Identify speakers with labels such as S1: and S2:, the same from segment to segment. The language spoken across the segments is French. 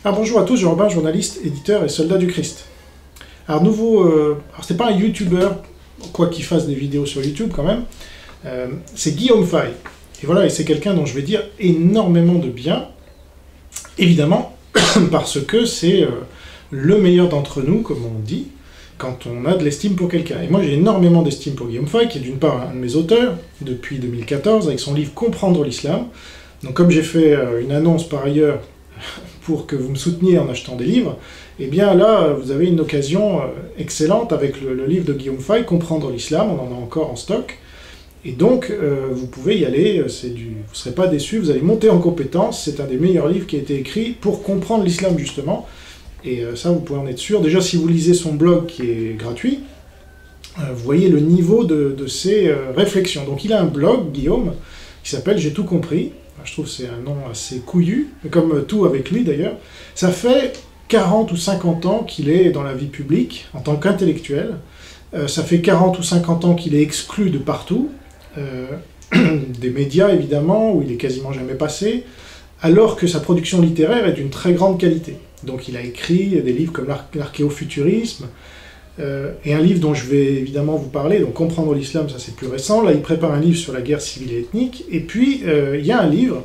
S1: Alors bonjour à tous, Jean Robin, journaliste, éditeur et soldat du Christ. Alors alors c'est pas un youtubeur, quoi qu'il fasse des vidéos sur YouTube quand même, c'est Guillaume Fay. Et voilà, et c'est quelqu'un dont je vais dire énormément de bien, évidemment, parce que c'est le meilleur d'entre nous, comme on dit, quand on a de l'estime pour quelqu'un. Et moi j'ai énormément d'estime pour Guillaume Fay, qui est d'une part un de mes auteurs, depuis 2014, avec son livre « Comprendre l'islam ». Donc comme j'ai fait une annonce par ailleurs, pour que vous me souteniez en achetant des livres, et bien là, vous avez une occasion excellente avec le livre de Guillaume Fay, Comprendre l'islam, on en a encore en stock, et donc vous pouvez y aller, vous ne serez pas déçus, vous allez monter en compétence, c'est un des meilleurs livres qui a été écrit pour comprendre l'islam justement, et ça vous pouvez en être sûr. Déjà si vous lisez son blog qui est gratuit, vous voyez le niveau de ses réflexions. Donc il a un blog, Guillaume, qui s'appelle « J'ai tout compris ». Je trouve que c'est un nom assez couillu, comme tout avec lui d'ailleurs. Ça fait 40 ou 50 ans qu'il est dans la vie publique, en tant qu'intellectuel. Ça fait 40 ou 50 ans qu'il est exclu de partout, des médias évidemment, où il est quasiment jamais passé, alors que sa production littéraire est d'une très grande qualité. Donc il a écrit des livres comme l'archéofuturisme, et un livre dont je vais évidemment vous parler, donc Comprendre l'islam, ça c'est plus récent. Là il prépare un livre sur la guerre civile et ethnique, et puis il y a un livre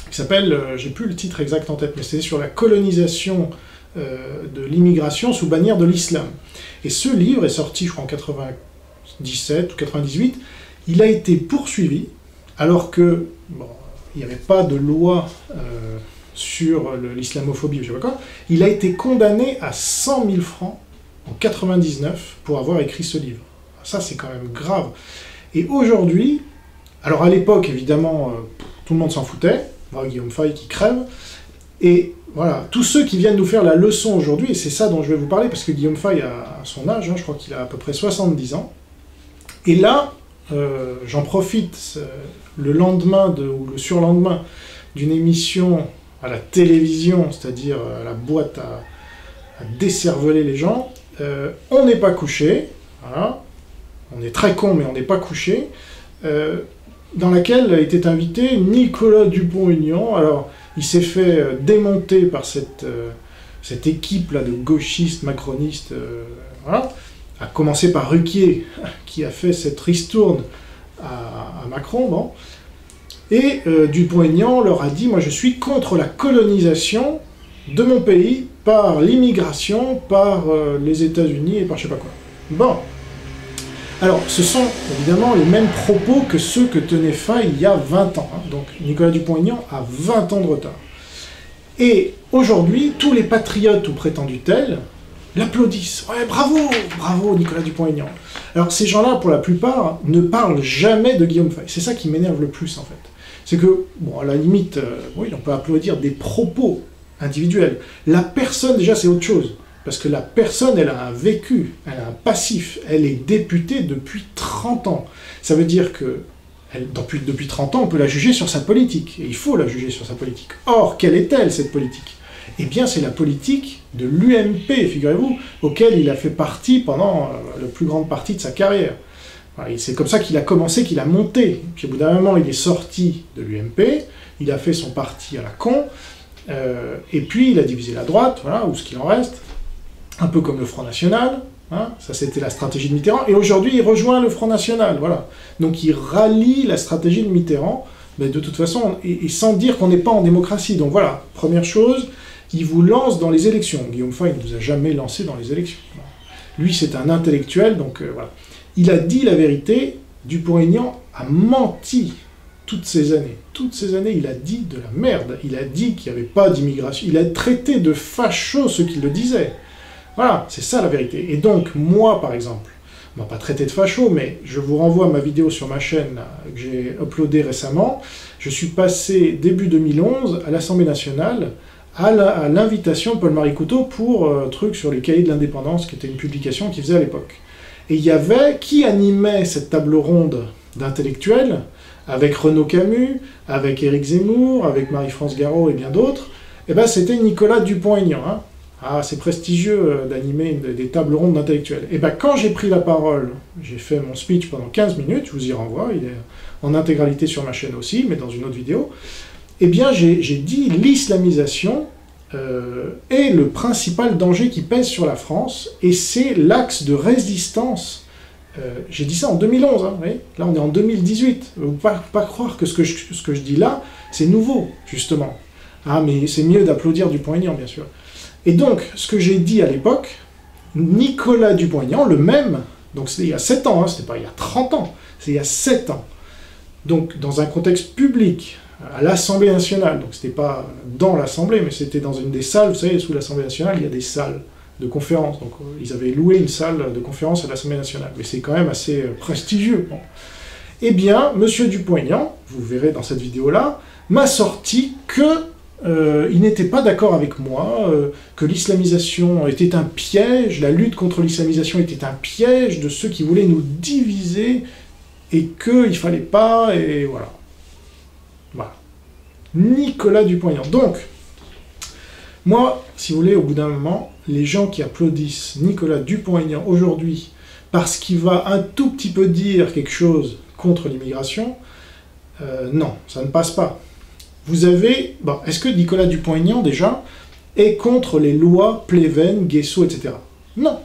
S1: qui s'appelle, j'ai plus le titre exact en tête, mais c'est sur la colonisation de l'immigration sous bannière de l'islam. Et ce livre est sorti, je crois, en 97 ou 98, il a été poursuivi, alors que, bon, il n'y avait pas de loi sur l'islamophobie, je sais pas quoi, il a été condamné à 100 000 francs en 99 pour avoir écrit ce livre. Ça, c'est quand même grave. Et aujourd'hui, alors à l'époque, évidemment, tout le monde s'en foutait, voilà, Guillaume Fay qui crève, et voilà, tous ceux qui viennent nous faire la leçon aujourd'hui, et c'est ça dont je vais vous parler, parce que Guillaume Fay a son âge, hein, je crois qu'il a à peu près 70 ans, et là, j'en profite le lendemain ou le surlendemain d'une émission à la télévision, c'est-à-dire à la boîte à décerveler les gens. On n'est pas couché, voilà. On est très con mais on n'est pas couché, dans laquelle était invité Nicolas Dupont-Aignan. Alors il s'est fait démonter par cette équipe-là de gauchistes, macronistes, voilà, à commencer par Ruquier, qui a fait cette ristourne à Macron, bon. Et Dupont-Aignan leur a dit « Moi je suis contre la colonisation de mon pays par l'immigration, par les États-Unis et par je sais pas quoi. » Bon. Alors, ce sont évidemment les mêmes propos que ceux que tenait Fay il y a 20 ans. Hein. Donc, Nicolas Dupont-Aignan a 20 ans de retard. Et aujourd'hui, tous les patriotes ou prétendus tels l'applaudissent. Ouais, bravo, bravo Nicolas Dupont-Aignan. Alors, ces gens-là, pour la plupart, ne parlent jamais de Guillaume Fay. C'est ça qui m'énerve le plus, en fait. C'est que, bon, à la limite, oui, on peut applaudir des propos individuels. La personne, déjà, c'est autre chose. Parce que la personne, elle a un vécu, elle a un passif. Elle est députée depuis 30 ans. Ça veut dire que, depuis 30 ans, on peut la juger sur sa politique. Et il faut la juger sur sa politique. Or, quelle est-elle, cette politique? Eh bien, c'est la politique de l'UMP, figurez-vous, auquel il a fait partie pendant la plus grande partie de sa carrière. C'est comme ça qu'il a commencé, qu'il a monté. Puis au bout d'un moment, il est sorti de l'UMP, il a fait son parti à la con, et puis il a divisé la droite, voilà, ou ce qu'il en reste, un peu comme le Front National, hein, ça c'était la stratégie de Mitterrand, et aujourd'hui il rejoint le Front National, voilà. Donc il rallie la stratégie de Mitterrand, mais de toute façon, et sans dire qu'on n'est pas en démocratie. Donc voilà, première chose, il vous lance dans les élections. Guillaume Fay ne nous a jamais lancé dans les élections. Lui c'est un intellectuel, donc voilà. Il a dit la vérité, Dupont-Aignan a menti toutes ces années. Toutes ces années, il a dit de la merde. Il a dit qu'il n'y avait pas d'immigration. Il a traité de fachos ceux qui le disaient. Voilà, c'est ça la vérité. Et donc, moi, par exemple, on m'a pas traité de facho, mais je vous renvoie à ma vidéo sur ma chaîne là, que j'ai uploadée récemment. Je suis passé, début 2011, à l'Assemblée nationale, à l'invitation de Paul-Marie Couteau pour un truc sur les cahiers de l'indépendance, qui était une publication qu'il faisait à l'époque. Et il y avait, qui animait cette table ronde d'intellectuels, avec Renaud Camus, avec Éric Zemmour, avec Marie-France Garot et bien d'autres, eh ben c'était Nicolas Dupont-Aignan. Hein. Ah, c'est prestigieux d'animer des tables rondes d'intellectuels. Et ben quand j'ai pris la parole, j'ai fait mon speech pendant 15 minutes, je vous y renvoie, il est en intégralité sur ma chaîne aussi, mais dans une autre vidéo, eh bien j'ai dit l'islamisation est le principal danger qui pèse sur la France, et c'est l'axe de résistance. J'ai dit ça en 2011, hein, vous voyez, là on est en 2018. Vous ne pouvez pas croire que ce que je dis là, c'est nouveau, justement. Ah, mais c'est mieux d'applaudir Dupont-Aignan, bien sûr. Et donc, ce que j'ai dit à l'époque, Nicolas Dupont-Aignan, le même, donc c'était il y a 7 ans, hein, c'était pas il y a 30 ans, c'est il y a 7 ans. Donc, dans un contexte public, à l'Assemblée nationale, donc c'était pas dans l'Assemblée, mais c'était dans une des salles, vous savez, sous l'Assemblée nationale, il y a des salles de conférence, donc ils avaient loué une salle de conférence à l'Assemblée nationale, mais c'est quand même assez prestigieux. Bon. Eh bien, M. Dupont-Aignan, vous verrez dans cette vidéo-là, m'a sorti qu'il n'était pas d'accord avec moi, que l'islamisation était un piège, la lutte contre l'islamisation était un piège de ceux qui voulaient nous diviser, et qu'il ne fallait pas, et voilà. Voilà. Nicolas Dupont-Aignan. Donc, moi, si vous voulez, au bout d'un moment, les gens qui applaudissent Nicolas Dupont-Aignan aujourd'hui parce qu'il va un tout petit peu dire quelque chose contre l'immigration, non, ça ne passe pas. Vous avez... Bon, est-ce que Nicolas Dupont-Aignan, déjà, est contre les lois Pleven, Guesso, etc. Non.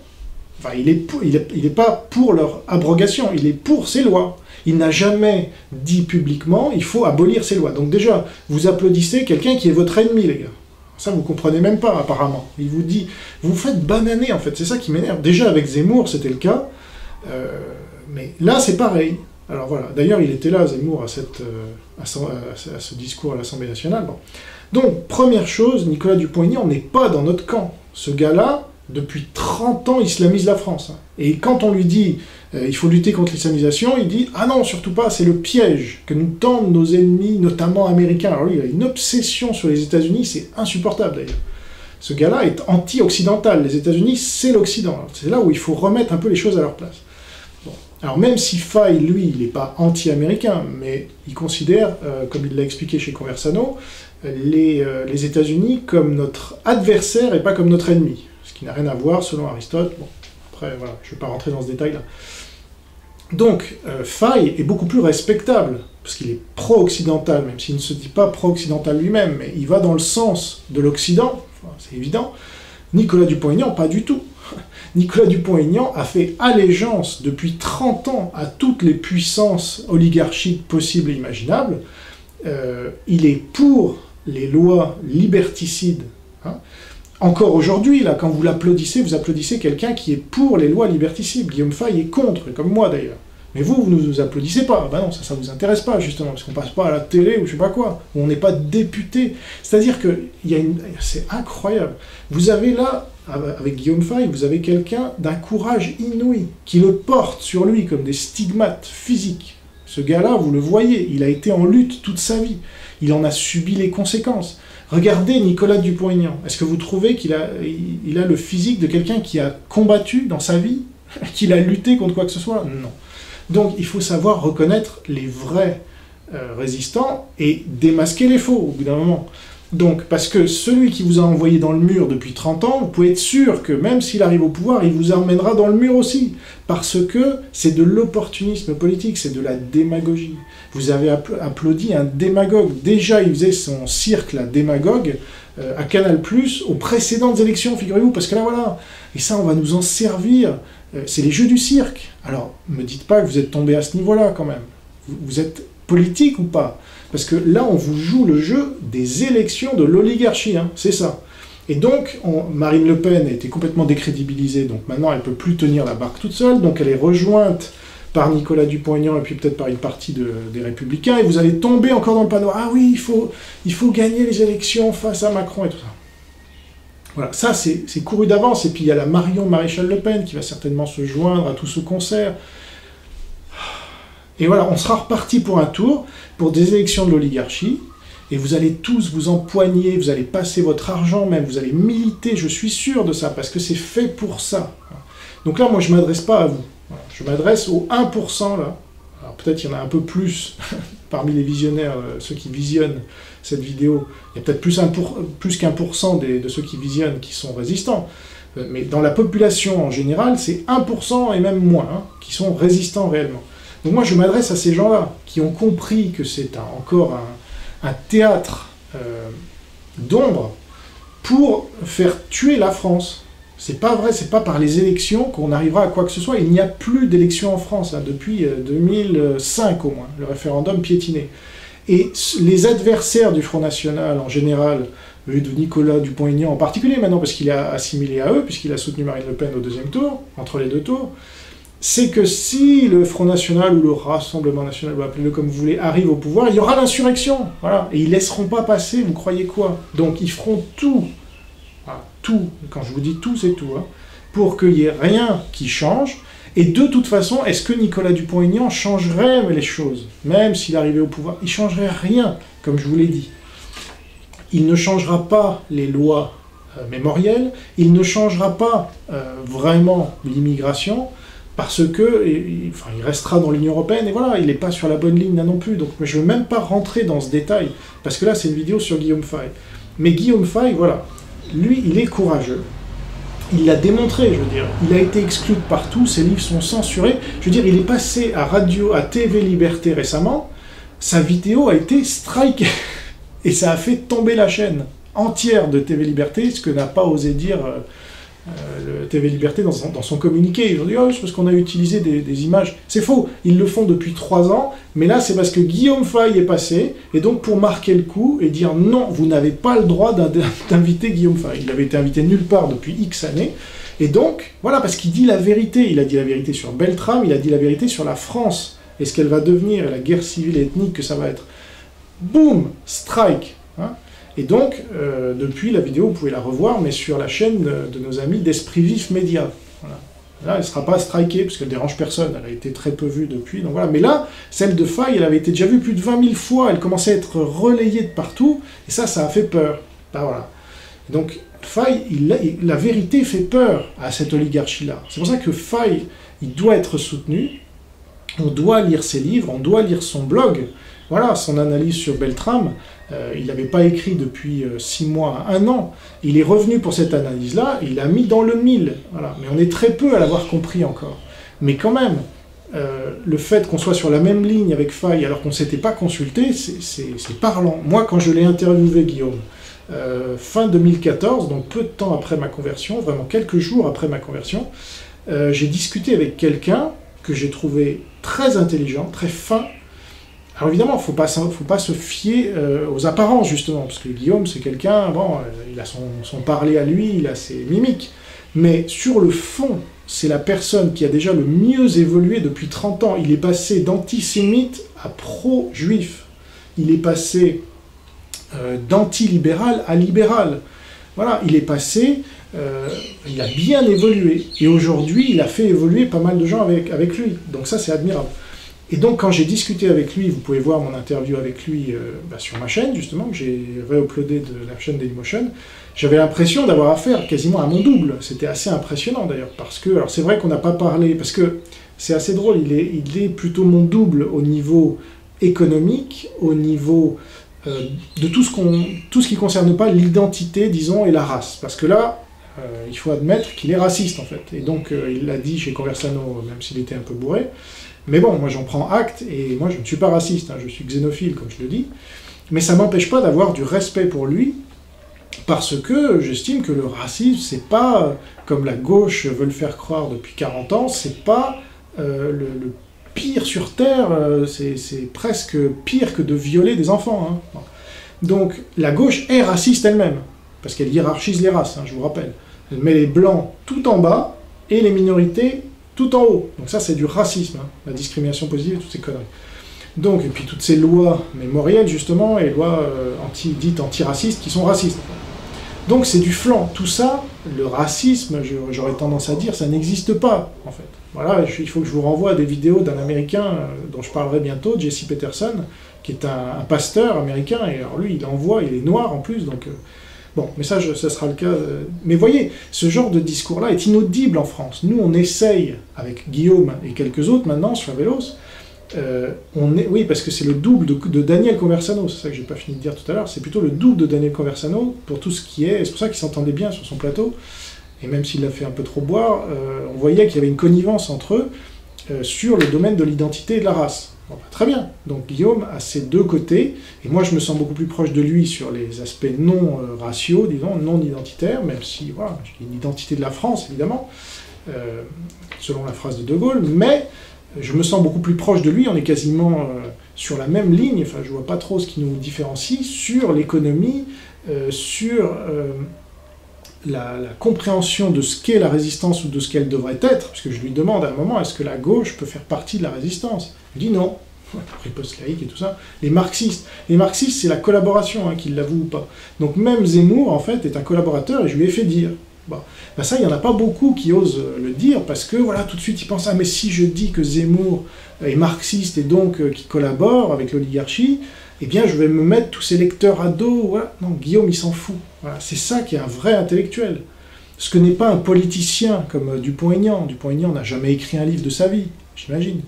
S1: Enfin, il est pas pour leur abrogation, il est pour ces lois. Il n'a jamais dit publiquement, il faut abolir ces lois. Donc déjà, vous applaudissez quelqu'un qui est votre ennemi, les gars. Ça, vous comprenez même pas, apparemment. Il vous dit... Vous faites bananer, en fait. C'est ça qui m'énerve. Déjà, avec Zemmour, c'était le cas. Mais là, c'est pareil. Alors voilà. D'ailleurs, il était là, Zemmour, à ce discours à l'Assemblée nationale. Bon. Donc, première chose, Nicolas Dupont-Aignan n'est pas dans notre camp. Ce gars-là, depuis 30 ans, islamise la France. Et quand on lui dit il faut lutter contre l'islamisation, il dit « Ah non, surtout pas, c'est le piège que nous tendent nos ennemis, notamment américains. » Alors lui, il a une obsession sur les États-Unis, c'est insupportable d'ailleurs. Ce gars-là est anti-occidental. Les États-Unis, c'est l'Occident. C'est là où il faut remettre un peu les choses à leur place. Bon. Alors même si Faye, lui, il n'est pas anti-américain, mais il considère, comme il l'a expliqué chez Conversano, les États-Unis comme notre adversaire et pas comme notre ennemi. Ce qui n'a rien à voir, selon Aristote. Bon, après, voilà, je ne vais pas rentrer dans ce détail-là. Donc, Faye est beaucoup plus respectable, parce qu'il est pro-occidental, même s'il ne se dit pas pro-occidental lui-même, mais il va dans le sens de l'Occident, enfin, c'est évident. Nicolas Dupont-Aignan, pas du tout. Nicolas Dupont-Aignan a fait allégeance depuis 30 ans à toutes les puissances oligarchiques possibles et imaginables. Il est pour les lois liberticides. Hein. Encore aujourd'hui, là, quand vous l'applaudissez, vous applaudissez quelqu'un qui est pour les lois liberticides. Guillaume Faye est contre, comme moi d'ailleurs. Mais vous ne nous applaudissez pas. Ben non, ça ne vous intéresse pas, justement, parce qu'on passe pas à la télé ou je sais pas quoi, où on n'est pas député. C'est-à-dire que c'est incroyable. Vous avez là, avec Guillaume Faye, vous avez quelqu'un d'un courage inouï, qui le porte sur lui comme des stigmates physiques. Ce gars-là, vous le voyez, il a été en lutte toute sa vie. Il en a subi les conséquences. Regardez Nicolas Dupont-Aignan. Est-ce que vous trouvez qu'il a le physique de quelqu'un qui a combattu dans sa vie, qu'il a lutté contre quoi que ce soit? Non. Donc il faut savoir reconnaître les vrais résistants et démasquer les faux au bout d'un moment. Donc, parce que celui qui vous a envoyé dans le mur depuis 30 ans, vous pouvez être sûr que même s'il arrive au pouvoir, il vous emmènera dans le mur aussi. Parce que c'est de l'opportunisme politique, c'est de la démagogie. Vous avez applaudi un démagogue. Déjà, il faisait son cirque, la démagogue, à Canal+, aux précédentes élections, figurez-vous, parce que là, voilà. Et ça, on va nous en servir. C'est les jeux du cirque. Alors, ne me dites pas que vous êtes tombé à ce niveau-là, quand même. Vous êtes politique ou pas? Parce que là, on vous joue le jeu des élections de l'oligarchie, hein, c'est ça. Et donc, Marine Le Pen a été complètement décrédibilisée, donc maintenant elle ne peut plus tenir la barque toute seule, donc elle est rejointe par Nicolas Dupont-Aignan et puis peut-être par une partie des Républicains, et vous allez tomber encore dans le panneau. Ah oui, il faut gagner les élections face à Macron et tout ça. Voilà, ça c'est couru d'avance, et puis il y a la Marion Maréchal Le Pen qui va certainement se joindre à tout ce concert. Et voilà, on sera reparti pour un tour, pour des élections de l'oligarchie, et vous allez tous vous empoigner, vous allez passer votre argent même, vous allez militer, je suis sûr de ça, parce que c'est fait pour ça. Donc là, moi, je ne m'adresse pas à vous. Je m'adresse aux 1%, là. Alors peut-être qu'il y en a un peu plus parmi les visionnaires, ceux qui visionnent cette vidéo. Il y a peut-être plus qu'1% de ceux qui visionnent qui sont résistants. Mais dans la population en général, c'est 1% et même moins, hein, qui sont résistants réellement. Donc moi, je m'adresse à ces gens-là, qui ont compris que c'est encore un théâtre d'ombre, pour faire tuer la France. C'est pas vrai, c'est pas par les élections qu'on arrivera à quoi que ce soit. Il n'y a plus d'élections en France, hein, depuis 2005 au moins, le référendum piétiné. Et les adversaires du Front National en général, de Nicolas Dupont-Aignan en particulier maintenant, parce qu'il est assimilé à eux, puisqu'il a soutenu Marine Le Pen au deuxième tour, entre les deux tours, c'est que si le Front National ou le Rassemblement National, ou appelez-le comme vous voulez, arrive au pouvoir, il y aura l'insurrection. Voilà. Et ils ne laisseront pas passer, vous croyez quoi? Donc ils feront tout, voilà, tout, quand je vous dis tout, c'est tout, hein, pour qu'il n'y ait rien qui change. Et de toute façon, est-ce que Nicolas Dupont-Aignan changerait les choses, même s'il arrivait au pouvoir? Il ne changerait rien, comme je vous l'ai dit. Il ne changera pas les lois mémorielles, il ne changera pas vraiment l'immigration, parce que, enfin, il restera dans l'Union Européenne, et voilà, il n'est pas sur la bonne ligne là non plus. Donc je ne veux même pas rentrer dans ce détail, parce que là, c'est une vidéo sur Guillaume Fay. Mais Guillaume Fay, voilà, lui, il est courageux. Il l'a démontré, je veux dire. Il a été exclu de partout, ses livres sont censurés. Je veux dire, il est passé à TV Liberté récemment, sa vidéo a été strikée. Et ça a fait tomber la chaîne entière de TV Liberté, ce que n'a pas osé dire le TV Liberté dans son communiqué. Ils ont dit « Oh, c'est parce qu'on a utilisé des images ». C'est faux, ils le font depuis 3 ans, mais là c'est parce que Guillaume Fay est passé, et donc pour marquer le coup et dire « Non, vous n'avez pas le droit d'inviter Guillaume Fay ». Il avait été invité nulle part depuis X années, et donc, voilà, parce qu'il dit la vérité. Il a dit la vérité sur Beltrame, il a dit la vérité sur la France, et ce qu'elle va devenir, et la guerre civile et ethnique que ça va être. Boum, strike, hein. Et donc, depuis la vidéo, vous pouvez la revoir, mais sur la chaîne de nos amis d'Esprit Vif Média. Voilà. Là, elle ne sera pas strikée, parce qu'elle ne dérange personne, elle a été très peu vue depuis, donc voilà. Mais là, celle de Fay, elle avait été déjà vue plus de 20 000 fois, elle commençait à être relayée de partout, et ça a fait peur. Ben, voilà. Donc, Fay, la vérité fait peur à cette oligarchie-là. C'est pour ça que Fay, il doit être soutenu, on doit lire ses livres, on doit lire son blog. Voilà, son analyse sur Beltrame, il n'avait pas écrit depuis 6 mois, 1 an. Il est revenu pour cette analyse-là, il l'a mis dans le mille. Voilà. Mais on est très peu à l'avoir compris encore. Mais quand même, le fait qu'on soit sur la même ligne avec Fay, alors qu'on ne s'était pas consulté, c'est parlant. Moi, quand je l'ai interviewé, Guillaume, fin 2014, donc peu de temps après ma conversion, vraiment quelques jours après ma conversion, j'ai discuté avec quelqu'un que j'ai trouvé très intelligent, très fin. Alors évidemment, il ne faut pas se fier aux apparences, justement, parce que Guillaume, c'est quelqu'un, bon, il a son parler à lui, il a ses mimiques, mais sur le fond, c'est la personne qui a déjà le mieux évolué depuis 30 ans. Il est passé d'antisémite à pro-juif. Il est passé d'antilibéral à libéral. Voilà, il est passé, il a bien évolué, et aujourd'hui, il a fait évoluer pas mal de gens avec lui, donc ça, c'est admirable. Et donc, quand j'ai discuté avec lui, vous pouvez voir mon interview avec lui sur ma chaîne, justement, que j'ai réuploadé de la chaîne Dailymotion, j'avais l'impression d'avoir affaire quasiment à mon double. C'était assez impressionnant, d'ailleurs, parce que, alors c'est vrai qu'on n'a pas parlé, parce que c'est assez drôle, il est plutôt mon double au niveau économique, au niveau de tout ce qui ne concerne pas l'identité, disons, et la race. Parce que là, il faut admettre qu'il est raciste, en fait. Et donc, il l'a dit chez Conversano, même s'il était un peu bourré. Mais bon, moi j'en prends acte, et moi je ne suis pas raciste, hein, je suis xénophile, comme je le dis, mais ça ne m'empêche pas d'avoir du respect pour lui, parce que j'estime que le racisme, c'est pas, comme la gauche veut le faire croire depuis 40 ans, c'est pas le pire sur Terre, c'est presque pire que de violer des enfants. Hein. Donc la gauche est raciste elle-même, parce qu'elle hiérarchise les races, hein, je vous rappelle. Elle met les blancs tout en bas, et les minorités tout en haut. Donc ça, c'est du racisme, hein, la discrimination positive et toutes ces conneries. Donc, et puis toutes ces lois mémorielles, justement, et lois dites antiracistes qui sont racistes. Donc c'est du flanc. Tout ça, le racisme, j'aurais tendance à dire, ça n'existe pas, en fait. Voilà, il faut que je vous renvoie à des vidéos d'un Américain dont je parlerai bientôt, Jesse Peterson, qui est un pasteur américain, et alors lui, il envoie, il est noir en plus, donc... Bon, mais ça sera le cas. Mais voyez, ce genre de discours-là est inaudible en France. Nous, on essaye, avec Guillaume et quelques autres maintenant sur Vélos, oui, parce que c'est le double de Daniel Conversano, c'est ça que j'ai pas fini de dire tout à l'heure, c'est plutôt le double de Daniel Conversano pour tout ce qui est, et c'est pour ça qu'il s'entendait bien sur son plateau, et même s'il l'a fait un peu trop boire, on voyait qu'il y avait une connivence entre eux sur le domaine de l'identité et de la race. Bon, bah, très bien. Donc Guillaume a ces deux côtés, et moi je me sens beaucoup plus proche de lui sur les aspects non raciaux, disons, non identitaires, même si, voilà, j'ai une identité de la France, évidemment, selon la phrase de De Gaulle, mais je me sens beaucoup plus proche de lui, on est quasiment sur la même ligne, enfin je vois pas trop ce qui nous différencie, sur l'économie, sur la compréhension de ce qu'est la résistance ou de ce qu'elle devrait être, parce que je lui demande à un moment, est-ce que la gauche peut faire partie de la résistance? Il dit non, riposte laïque et tout ça. Les marxistes, c'est la collaboration, hein, qu'ils l'avouent ou pas. Donc même Zemmour, en fait, est un collaborateur, et je lui ai fait dire. Bon. Ben ça, il n'y en a pas beaucoup qui osent le dire, parce que, voilà, tout de suite, ils pensent, ah, mais si je dis que Zemmour est marxiste et donc qui collabore avec l'oligarchie, eh bien, je vais me mettre tous ces lecteurs à dos, voilà. Non, Guillaume, il s'en fout. Voilà. C'est ça qui est un vrai intellectuel. Ce que n'est pas un politicien comme Dupont-Aignan. Dupont-Aignan n'a jamais écrit un livre de sa vie, j'imagine.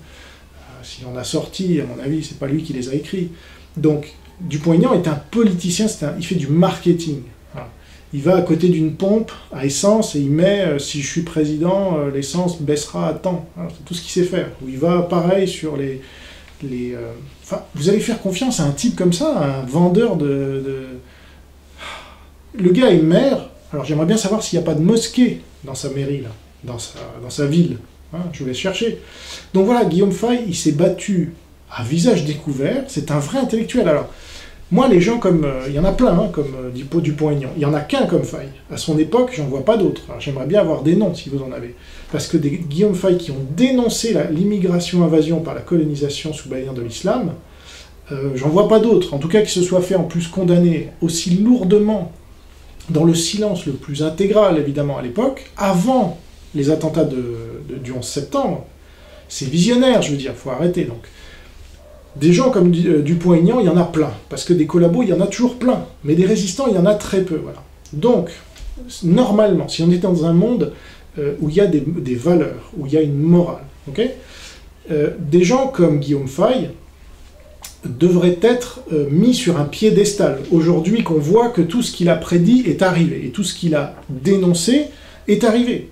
S1: S'il en a sorti, à mon avis, c'est pas lui qui les a écrits. Donc, Dupont-Aignan est un politicien, il fait du marketing. Voilà. Il va à côté d'une pompe à essence et il met, si je suis président, l'essence baissera à temps. Voilà, c'est tout ce qu'il sait faire. Ou il va pareil sur les Enfin, vous allez faire confiance à un type comme ça, à un vendeur de... Le gars est maire, alors j'aimerais bien savoir s'il n'y a pas de mosquée dans sa mairie, là, dans sa ville. Hein, je vais chercher. Donc voilà, Guillaume Fay, il s'est battu à visage découvert, c'est un vrai intellectuel. Alors, moi, les gens comme... il y en a plein, hein, comme Dupont-Aignan. Il n'y en a qu'un comme Fay. À son époque, j'en vois pas d'autres. J'aimerais bien avoir des noms, si vous en avez. Parce que des Guillaume Fay qui ont dénoncé l'immigration-invasion par la colonisation sous bannière de l'islam, j'en vois pas d'autres. En tout cas, qui se soient fait en plus condamner aussi lourdement, dans le silence le plus intégral, évidemment, à l'époque, avant les attentats du 11 septembre. C'est visionnaire, je veux dire, il faut arrêter, donc. Des gens comme Dupont-Aignan, il y en a plein, parce que des collabos, il y en a toujours plein, mais des résistants, il y en a très peu, voilà. Donc, normalement, si on est dans un monde où il y a des valeurs, où il y a une morale, ok, des gens comme Guillaume Fay devraient être mis sur un piédestal. Aujourd'hui, qu'on voit que tout ce qu'il a prédit est arrivé, et tout ce qu'il a dénoncé est arrivé,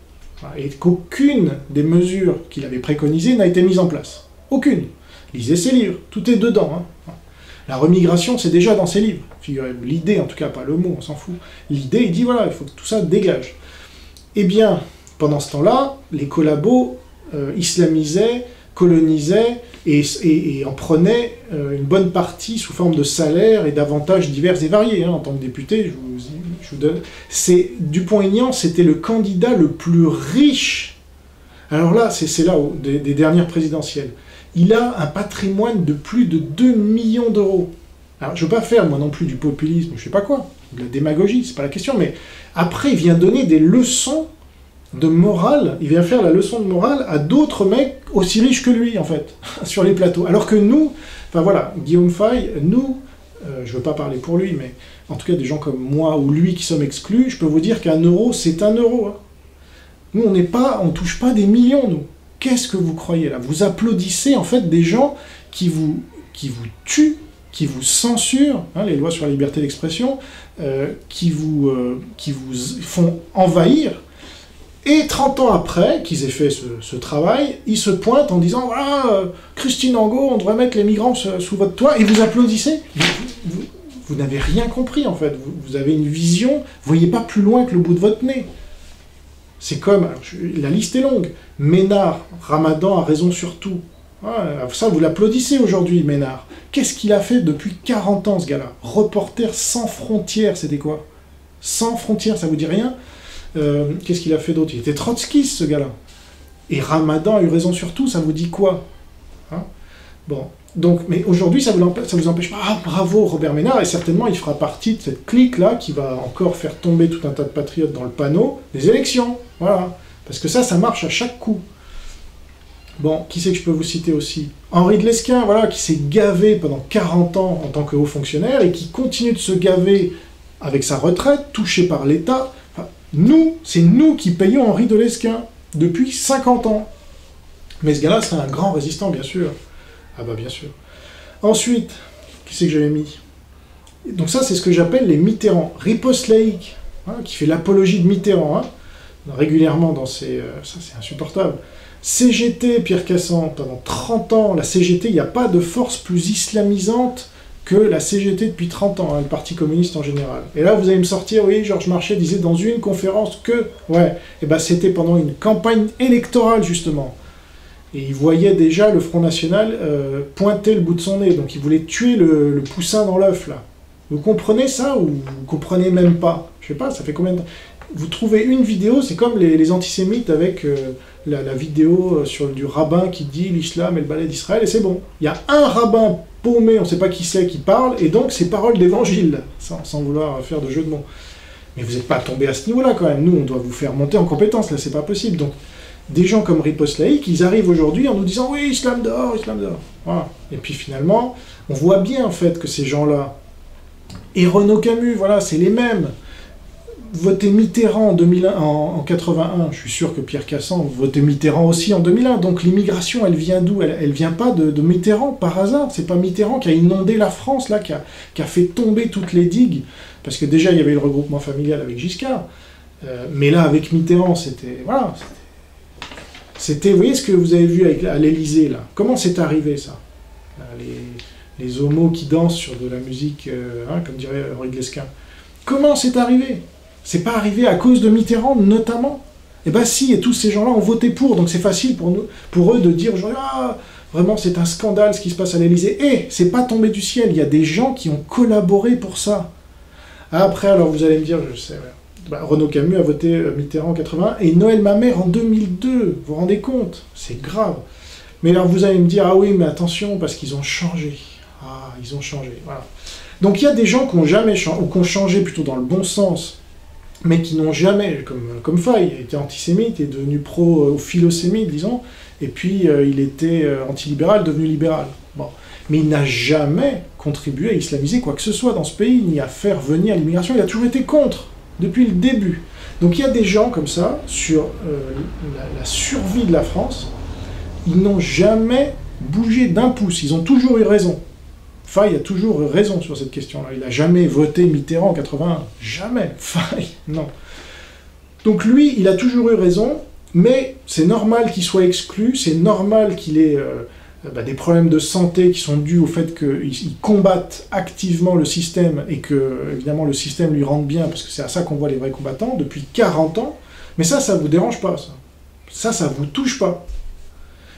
S1: et qu'aucune des mesures qu'il avait préconisées n'a été mise en place. Aucune. Lisez ses livres, tout est dedans. Hein. La remigration, c'est déjà dans ses livres. Figurez-vous, l'idée, en tout cas, pas le mot, on s'en fout. L'idée, il dit, voilà, il faut que tout ça dégage. Eh bien, pendant ce temps-là, les collabos islamisaient, colonisaient et en prenaient une bonne partie sous forme de salaire et d'avantages divers et variés. Hein. En tant que député, je vous donne... Dupont-Aignan, c'était le candidat le plus riche. Alors là, c'est là des dernières présidentielles. Il a un patrimoine de plus de 2 millions d'euros. Alors, je ne veux pas faire, moi non plus, du populisme, je sais pas quoi, de la démagogie, c'est pas la question, mais après, il vient donner des leçons de morale, il vient faire la leçon de morale à d'autres mecs aussi riches que lui, en fait, sur les plateaux. Alors que nous, enfin voilà, Guillaume Fay, nous, je ne veux pas parler pour lui, mais en tout cas, des gens comme moi ou lui qui sommes exclus, je peux vous dire qu'un euro, c'est un euro. Hein. Nous, on touche pas des millions, nous. Qu'est-ce que vous croyez là? Vous applaudissez en fait des gens qui vous tuent, qui vous censurent, hein, les lois sur la liberté d'expression, qui vous font envahir, et 30 ans après qu'ils aient fait ce travail, ils se pointent en disant « Voilà, Christine Angot, on devrait mettre les migrants sous votre toit », et vous applaudissez. Vous n'avez rien compris en fait, vous avez une vision, vous voyez pas plus loin que le bout de votre nez. C'est comme, alors, la liste est longue, Ménard, Ramadan a raison sur tout. Ah, ça, vous l'applaudissez aujourd'hui, Ménard. Qu'est-ce qu'il a fait depuis 40 ans, ce gars-là? Reporter sans frontières, c'était quoi? Sans frontières, ça vous dit rien? Qu'est-ce qu'il a fait d'autre? Il était trotskiste, ce gars-là. Et Ramadan a eu raison sur tout, ça vous dit quoi? Hein? Bon, donc, mais aujourd'hui, ça vous empêche pas. Ah, bravo, Robert Ménard, et certainement, il fera partie de cette clique-là qui va encore faire tomber tout un tas de patriotes dans le panneau des élections. Voilà. Parce que ça marche à chaque coup. Bon, qui c'est que je peux vous citer aussi? Henri de Lesquen, voilà, qui s'est gavé pendant 40 ans en tant que haut fonctionnaire et qui continue de se gaver avec sa retraite, touché par l'État. Enfin, c'est nous qui payons Henri de Lesquen depuis 50 ans. Mais ce gars-là, c'est un grand résistant, bien sûr. Ah bah bien sûr. Ensuite, qui c'est que j'avais mis? Donc ça, c'est ce que j'appelle les Mitterrand. Riposte laïque, hein, qui fait l'apologie de Mitterrand, hein, régulièrement dans ses... ça, c'est insupportable. CGT, Pierre Cassant, pendant 30 ans, la CGT, il n'y a pas de force plus islamisante que la CGT depuis 30 ans, hein, le Parti communiste en général. Et là, vous allez me sortir, oui, Georges Marchais disait dans une conférence que... Ouais, et ben c'était pendant une campagne électorale, justement. Et il voyait déjà le Front National pointer le bout de son nez, donc il voulait tuer le poussin dans l'œuf, là. Vous comprenez ça, ou vous comprenez même pas? Je sais pas, ça fait combien de temps? Vous trouvez une vidéo, c'est comme les antisémites avec la vidéo du rabbin qui dit l'islam est le balai d'Israël, et c'est bon. Il y a un rabbin paumé, on ne sait pas qui c'est, qui parle, et donc c'est paroles d'évangile, sans vouloir faire de jeu de mots. Mais vous n'êtes pas tombé à ce niveau-là quand même. Nous, on doit vous faire monter en compétence, là, c'est pas possible. Donc, des gens comme Riposte Laïque, ils arrivent aujourd'hui en nous disant oui, islam dehors, islam dehors. Voilà. Et puis finalement, on voit bien en fait que ces gens-là, et Renaud Camus, voilà, c'est les mêmes. Voter Mitterrand en 2001, en 81, je suis sûr que Pierre Cassant votait Mitterrand aussi en 2001, donc l'immigration, elle vient d'où? Elle vient pas de Mitterrand, par hasard, c'est pas Mitterrand qui a inondé la France, là, qui a fait tomber toutes les digues, parce que déjà, il y avait le regroupement familial avec Giscard, mais là, avec Mitterrand, c'était... Voilà, c'était... Vous voyez ce que vous avez vu à l'Élysée, là? Comment c'est arrivé, ça? Là, les homos qui dansent sur de la musique, hein, comme dirait Henri de Lesquen. Comment c'est arrivé? C'est pas arrivé à cause de Mitterrand, notamment? Eh bien si, et tous ces gens-là ont voté pour, donc c'est facile pour eux de dire aujourd'hui, ah, vraiment c'est un scandale ce qui se passe à l'Élysée. Et c'est pas tombé du ciel, il y a des gens qui ont collaboré pour ça. Après, alors vous allez me dire, je sais, ouais. Bah, Renaud Camus a voté Mitterrand en 81, et Noël Mamère en 2002, vous vous rendez compte? C'est grave. Mais alors vous allez me dire, ah oui, mais attention, parce qu'ils ont changé. Ah, ils ont changé, voilà. Donc il y a des gens qui ont jamais changé, ou qui ont changé plutôt dans le bon sens, mais qui n'ont jamais, comme Fay, était antisémite, est devenu pro-philosémite, disons, et puis il était antilibéral, devenu libéral. Bon. Mais il n'a jamais contribué à islamiser quoi que ce soit dans ce pays, ni à faire venir l'immigration, il a toujours été contre, depuis le début. Donc il y a des gens comme ça, sur la survie de la France, ils n'ont jamais bougé d'un pouce, ils ont toujours eu raison. Fay a toujours raison sur cette question-là. Il n'a jamais voté Mitterrand en 81. Jamais. Fay, non. Donc lui, il a toujours eu raison, mais c'est normal qu'il soit exclu, c'est normal qu'il ait des problèmes de santé qui sont dus au fait qu'il combatte activement le système et que, évidemment, le système lui rende bien, parce que c'est à ça qu'on voit les vrais combattants, depuis 40 ans. Mais ça ne vous dérange pas, ça. Ça vous touche pas.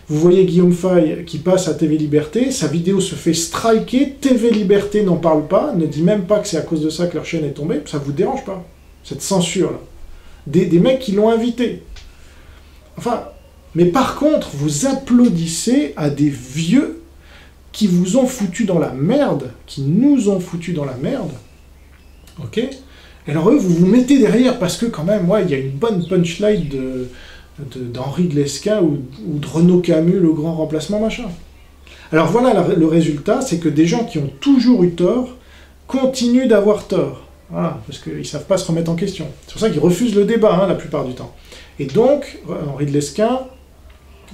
S1: Vous voyez Guillaume Fay qui passe à TV Liberté, sa vidéo se fait striker, TV Liberté n'en parle pas, ne dit même pas que c'est à cause de ça que leur chaîne est tombée, ça vous dérange pas, cette censure-là. Des mecs qui l'ont invité. Enfin, mais par contre, vous applaudissez à des vieux qui vous ont foutu dans la merde, qui nous ont foutu dans la merde, ok? Et alors eux, vous vous mettez derrière, parce que quand même, ouais, il y a une bonne punchline d'Henri de Lesquen ou de Renaud Camus, le grand remplacement, machin. Alors voilà, le résultat, c'est que des gens qui ont toujours eu tort continuent d'avoir tort. Voilà, parce qu'ils ne savent pas se remettre en question. C'est pour ça qu'ils refusent le débat, hein, la plupart du temps. Et donc, Henri de Lesquen,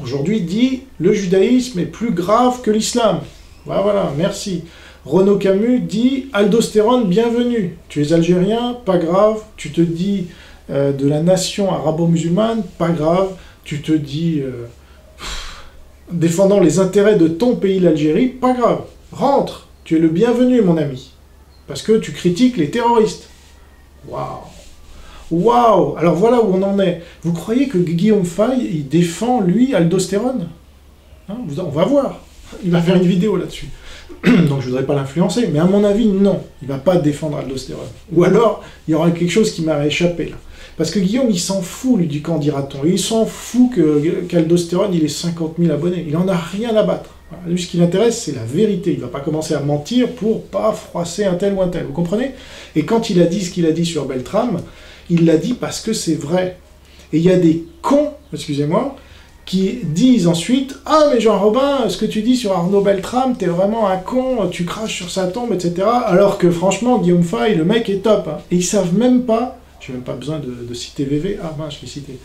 S1: aujourd'hui, dit « Le judaïsme est plus grave que l'islam ». Voilà, merci. Renaud Camus dit « Aldostérone, bienvenue. Tu es algérien, pas grave. Tu te dis... de la nation arabo-musulmane, pas grave, tu te dis défendant les intérêts de ton pays, l'Algérie, pas grave, rentre, tu es le bienvenu, mon ami, parce que tu critiques les terroristes. Waouh. Alors voilà où on en est. Vous croyez que Guillaume Fay, il défend, lui, Aldostérone, hein, on va voir, il va faire une vidéo là-dessus. Donc je ne voudrais pas l'influencer, mais à mon avis, non, il ne va pas défendre Aldostérone. Ou alors, il y aura quelque chose qui m'a échappé, là. Parce que Guillaume, il s'en fout, lui, du camp dira-t-on. Il s'en fout qu'Aldostérone, il ait 50 000 abonnés. Il n'en a rien à battre. Voilà. Lui, ce qui l'intéresse, c'est la vérité. Il ne va pas commencer à mentir pour pas froisser un tel ou un tel. Vous comprenez? Et quand il a dit ce qu'il a dit sur Beltrame, il l'a dit parce que c'est vrai. Et il y a des cons, excusez-moi, qui disent ensuite « Ah, mais Jean-Robin, ce que tu dis sur Arnaud Beltrame, t'es vraiment un con, tu craches sur sa tombe, etc. » Alors que franchement, Guillaume Fay, le mec est top. Hein. Et ils savent même pas... J'ai même pas besoin de citer VV. Ah mince, je l'ai cité.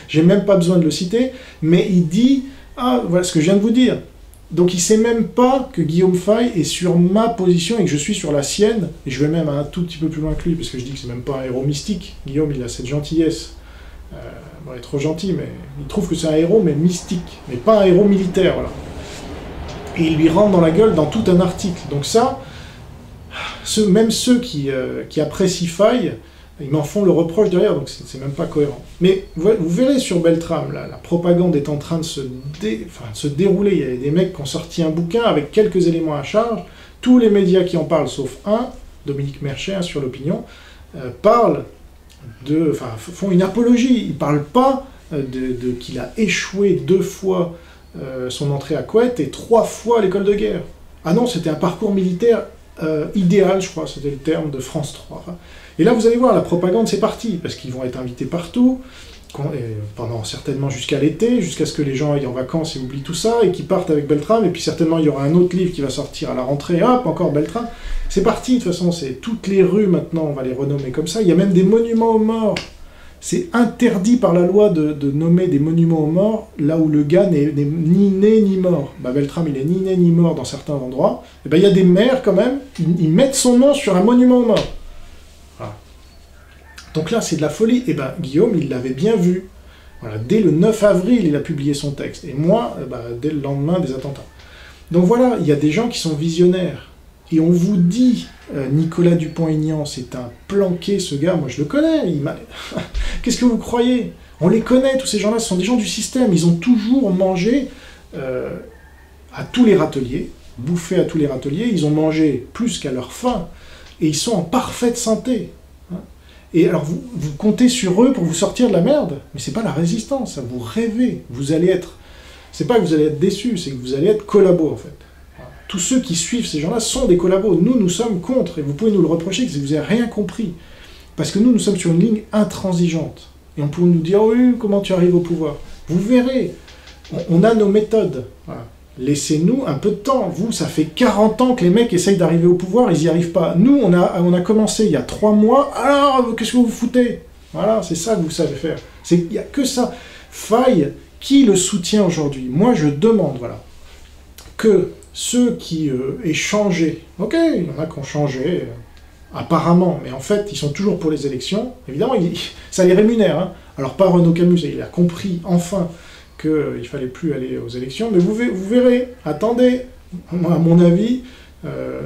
S1: J'ai même pas besoin de le citer, mais il dit « Ah, voilà ce que je viens de vous dire. » Donc il sait même pas que Guillaume Fay est sur ma position et que je suis sur la sienne. Et je vais même un tout petit peu plus loin que lui, parce que je dis que c'est même pas un héros mystique. Guillaume, il a cette gentillesse. est trop gentil, mais il trouve que c'est un héros, mais mystique, mais pas un héros militaire, voilà. Et il lui rentre dans la gueule dans tout un article. Donc ça, même ceux qui apprécient Faye, ils m'en font le reproche derrière, donc c'est même pas cohérent. Mais vous verrez sur Beltrame, là, la propagande est en train de se dérouler. Il y a des mecs qui ont sorti un bouquin avec quelques éléments à charge. Tous les médias qui en parlent, sauf un, Dominique Merchet, sur l'opinion, font une apologie. Ils ne parlent pas qu'il a échoué 2 fois son entrée à Couette et 3 fois à l'école de guerre. Ah non, c'était un parcours militaire idéal, je crois, c'était le terme de France 3. Et là, vous allez voir, la propagande, c'est parti, parce qu'ils vont être invités partout, pendant certainement jusqu'à l'été, jusqu'à ce que les gens aillent en vacances et oublient tout ça, et qu'ils partent avec Beltrame, et puis certainement il y aura un autre livre qui va sortir à la rentrée, hop, encore Beltrame. C'est parti, de toute façon, c'est toutes les rues maintenant, on va les renommer comme ça. Il y a même des monuments aux morts. C'est interdit par la loi de nommer des monuments aux morts là où le gars n'est ni né ni mort. Beltrame, il est ni né ni mort dans certains endroits. Et il y a des maires quand même, ils mettent son nom sur un monument aux morts. Voilà. Donc là, c'est de la folie. Et Guillaume, il l'avait bien vu. Voilà, dès le 9 avril, il a publié son texte. Et moi, dès le lendemain des attentats. Donc voilà, il y a des gens qui sont visionnaires. Et on vous dit, Nicolas Dupont-Aignan, c'est un planqué, ce gars, moi je le connais, qu'est-ce que vous croyez? On les connaît, tous ces gens-là, ce sont des gens du système, ils ont toujours mangé à tous les râteliers, bouffé à tous les râteliers, ils ont mangé plus qu'à leur faim, et ils sont en parfaite santé. Et alors vous comptez sur eux pour vous sortir de la merde, mais c'est pas la résistance, ça, vous rêvez, vous allez être, c'est pas que vous allez être déçus, c'est que vous allez être collabos en fait. Tous ceux qui suivent ces gens-là sont des collabos. Nous sommes contre. Et vous pouvez nous le reprocher, que vous n'avez rien compris. Parce que nous sommes sur une ligne intransigeante. Et on pourrait nous dire, oh oui, comment tu arrives au pouvoir? Vous verrez. On a nos méthodes. Voilà. Laissez-nous un peu de temps. Vous, ça fait 40 ans que les mecs essayent d'arriver au pouvoir, ils n'y arrivent pas. Nous, on a commencé il y a 3 mois. Alors, qu'est-ce que vous foutez? Voilà, c'est ça que vous savez faire. Il n'y a que ça. Faye, qui le soutient aujourd'hui? Moi, je demande, voilà, que ceux qui aient changé, ok, il y en a qui ont changé, apparemment, mais en fait, ils sont toujours pour les élections. Évidemment, ça les rémunère. Hein. Alors, pas Renaud Camus, il a compris, enfin, qu'il ne fallait plus aller aux élections, mais vous verrez, attendez, à mon avis,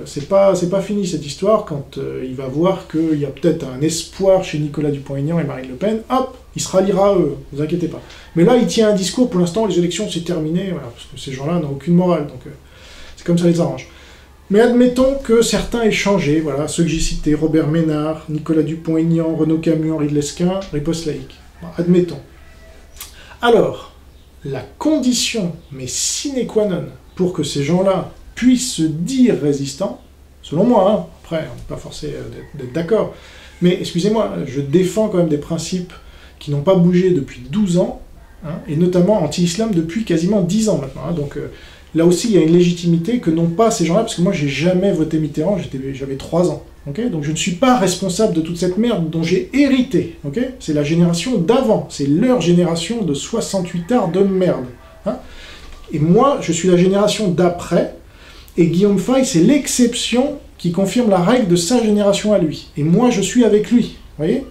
S1: c'est pas fini cette histoire, quand il va voir qu'il y a peut-être un espoir chez Nicolas Dupont-Aignan et Marine Le Pen, hop, il se ralliera à eux, ne vous inquiétez pas. Mais là, il tient un discours, pour l'instant, les élections, c'est terminé, voilà, parce que ces gens-là n'ont aucune morale, donc... c'est comme ça les arrange. Mais admettons que certains aient changé, voilà, ceux que j'ai cités, Robert Ménard, Nicolas Dupont-Aignan, Renaud Camus, Henri de Lesquen, Riposte laïque. Bon, admettons. Alors, la condition, mais sine qua non, pour que ces gens-là puissent se dire résistants, selon moi, hein, après, on n'est pas forcé d'être d'accord, mais excusez-moi, je défends quand même des principes qui n'ont pas bougé depuis 12 ans, hein, et notamment anti-islam depuis quasiment 10 ans maintenant, hein, donc... là aussi, il y a une légitimité que n'ont pas ces gens-là, parce que moi, j'ai jamais voté Mitterrand, j'avais 3 ans. Okay, donc je ne suis pas responsable de toute cette merde dont j'ai hérité. Okay, c'est la génération d'avant, c'est leur génération de 68ards de merde. Hein. Et moi, je suis la génération d'après, et Guillaume Faye, c'est l'exception qui confirme la règle de sa génération à lui. Et moi, je suis avec lui. Vous voyez,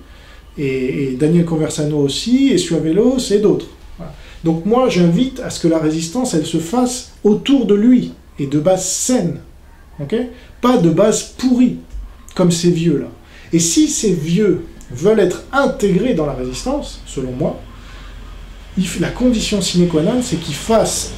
S1: et Daniel Conversano aussi, et Suavelos, et d'autres. Voilà. Donc moi, j'invite à ce que la résistance, elle se fasse autour de lui, et de base saine, okay, pas de base pourrie, comme ces vieux-là. Et si ces vieux veulent être intégrés dans la résistance, selon moi, la condition sine qua non, c'est qu'ils fassent